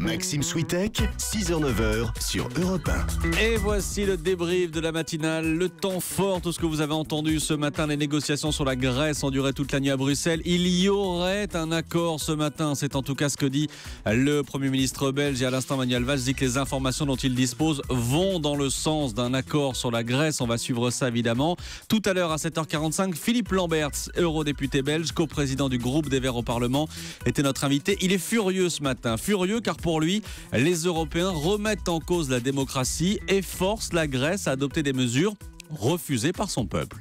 Maxime Switek, 6h-9h sur Europe 1. Et voici le débrief de la matinale. Le temps fort, tout ce que vous avez entendu ce matin, les négociations sur la Grèce ont duré toute la nuit à Bruxelles. Il y aurait un accord ce matin, c'est en tout cas ce que dit le Premier ministre belge. Et à l'instant, Manuel Valls dit que les informations dont il dispose vont dans le sens d'un accord sur la Grèce. On va suivre ça évidemment. Tout à l'heure à 7h45, Philippe Lamberts, eurodéputé belge, coprésident du groupe des Verts au Parlement, était notre invité. Il est furieux ce matin, furieux car pour lui, les Européens remettent en cause la démocratie et forcent la Grèce à adopter des mesures refusées par son peuple.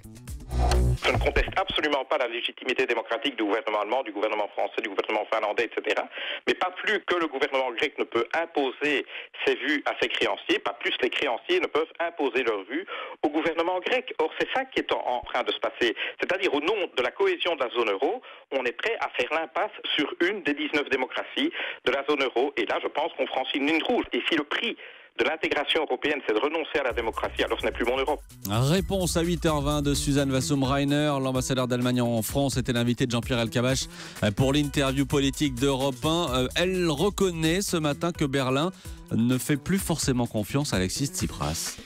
Je ne conteste absolument pas la légitimité démocratique du gouvernement allemand, du gouvernement français, du gouvernement finlandais, etc. Mais pas plus que le gouvernement grec ne peut imposer ses vues à ses créanciers, pas plus les créanciers ne peuvent imposer leurs vues au gouvernement grec. Or, c'est ça qui est en train de se passer. C'est-à-dire, au nom de la cohésion de la zone euro, on est prêt à faire l'impasse sur une des 19 démocraties de la zone euro. Et là, je pense qu'on franchit une ligne rouge. Et si le prix de l'intégration européenne, c'est de renoncer à la démocratie, alors ce n'est plus mon Europe. Réponse à 8h20 de Suzanne Wassum-Reiner. L'ambassadeur d'Allemagne en France était l'invité de Jean-Pierre Elkabbach pour l'interview politique d'Europe 1. Elle reconnaît ce matin que Berlin ne fait plus forcément confiance à Alexis Tsipras.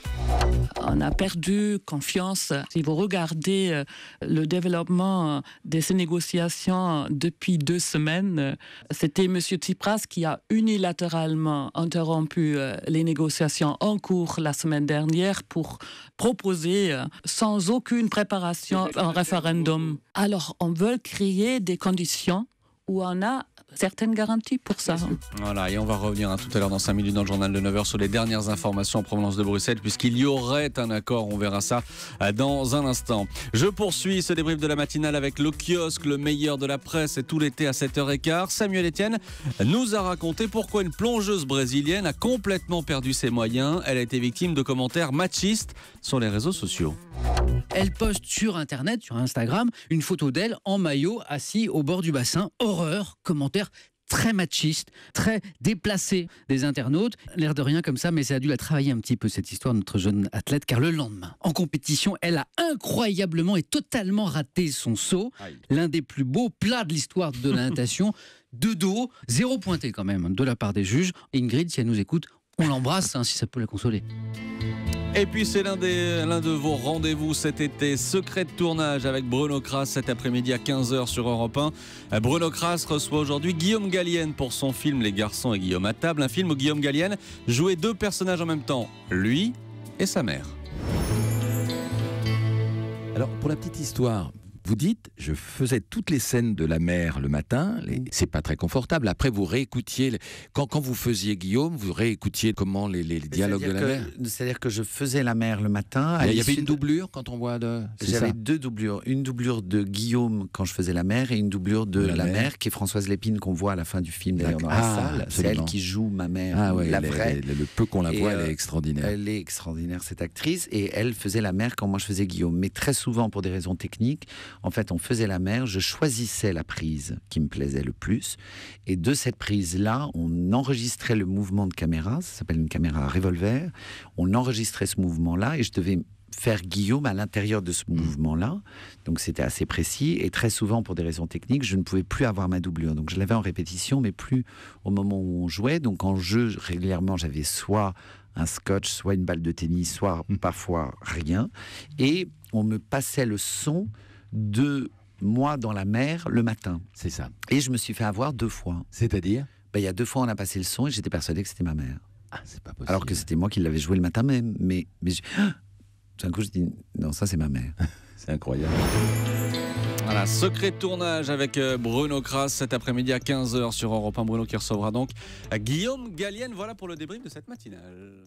On a perdu confiance. Si vous regardez le développement de ces négociations depuis 2 semaines, c'était M. Tsipras qui a unilatéralement interrompu les négociations en cours la semaine dernière pour proposer sans aucune préparation un référendum. Alors, on veut créer des conditions où on a certaines garanties pour ça. Voilà, et on va revenir tout à l'heure dans 5 minutes dans le journal de 9h sur les dernières informations en provenance de Bruxelles, puisqu'il y aurait un accord, on verra ça dans un instant. Je poursuis ce débrief de la matinale avec le kiosque, le meilleur de la presse, et tout l'été à 7h15. Samuel Etienne nous a raconté pourquoi une plongeuse brésilienne a complètement perdu ses moyens. Elle a été victime de commentaires machistes sur les réseaux sociaux. Elle poste sur Internet, sur Instagram, une photo d'elle en maillot, assis au bord du bassin. Horreur, commentaire très machiste, très déplacé des internautes. L'air de rien comme ça, mais ça a dû la travailler un petit peu, cette histoire, notre jeune athlète, car le lendemain, en compétition, elle a incroyablement et totalement raté son saut. L'un des plus beaux plats de l'histoire de la natation. De dos, 0 pointé quand même, de la part des juges. Ingrid, si elle nous écoute, on l'embrasse, si ça peut la consoler. Et puis c'est l'un de vos rendez-vous cet été, secret de tournage avec Bruno Kras cet après-midi à 15h sur Europe 1. Bruno Kras reçoit aujourd'hui Guillaume Gallienne pour son film Les garçons et Guillaume à table, un film où Guillaume Gallienne jouait 2 personnages en même temps, lui et sa mère. Alors pour la petite histoire, vous dites, je faisais toutes les scènes de la mer le matin, c'est pas très confortable. Après, vous réécoutiez, quand vous faisiez Guillaume, vous réécoutiez comment les dialogues de la mer. C'est-à-dire que je faisais la mer le matin. Il y avait une doublure quand on voit de... J'avais 2 doublures. Une doublure de Guillaume quand je faisais la mer et une doublure de la mère, qui est Françoise Lépine, qu'on voit à la fin du film d'ailleurs dans la salle. C'est elle qui joue ma mère, la vraie. Le peu qu'on la voit, elle est extraordinaire. Elle est extraordinaire, cette actrice. Et elle faisait la mer quand moi je faisais Guillaume. Mais très souvent, pour des raisons techniques, en fait, on faisait la mer, je choisissais la prise qui me plaisait le plus. Et de cette prise-là, on enregistrait le mouvement de caméra, ça s'appelle une caméra revolver. On enregistrait ce mouvement-là et je devais faire Guillaume à l'intérieur de ce mouvement-là. Donc c'était assez précis. Et très souvent, pour des raisons techniques, je ne pouvais plus avoir ma doublure. Donc je l'avais en répétition, mais plus au moment où on jouait. Donc en jeu, régulièrement, j'avais soit un scotch, soit une balle de tennis, soit parfois rien. Et on me passait le son de moi dans la mer le matin. C'est ça. Et je me suis fait avoir 2 fois. C'est-à-dire ? Il y a 2 fois, on a passé le son et j'étais persuadé que c'était ma mère. Ah, c'est pas possible. Alors que c'était moi qui l'avais joué le matin même. Mais tout d'un coup, je dis, non, ça c'est ma mère. C'est incroyable. Voilà, secret de tournage avec Bruno Kras cet après-midi à 15h sur Europe 1. Bruno qui recevra donc Guillaume Gallienne. Voilà pour le débrief de cette matinale.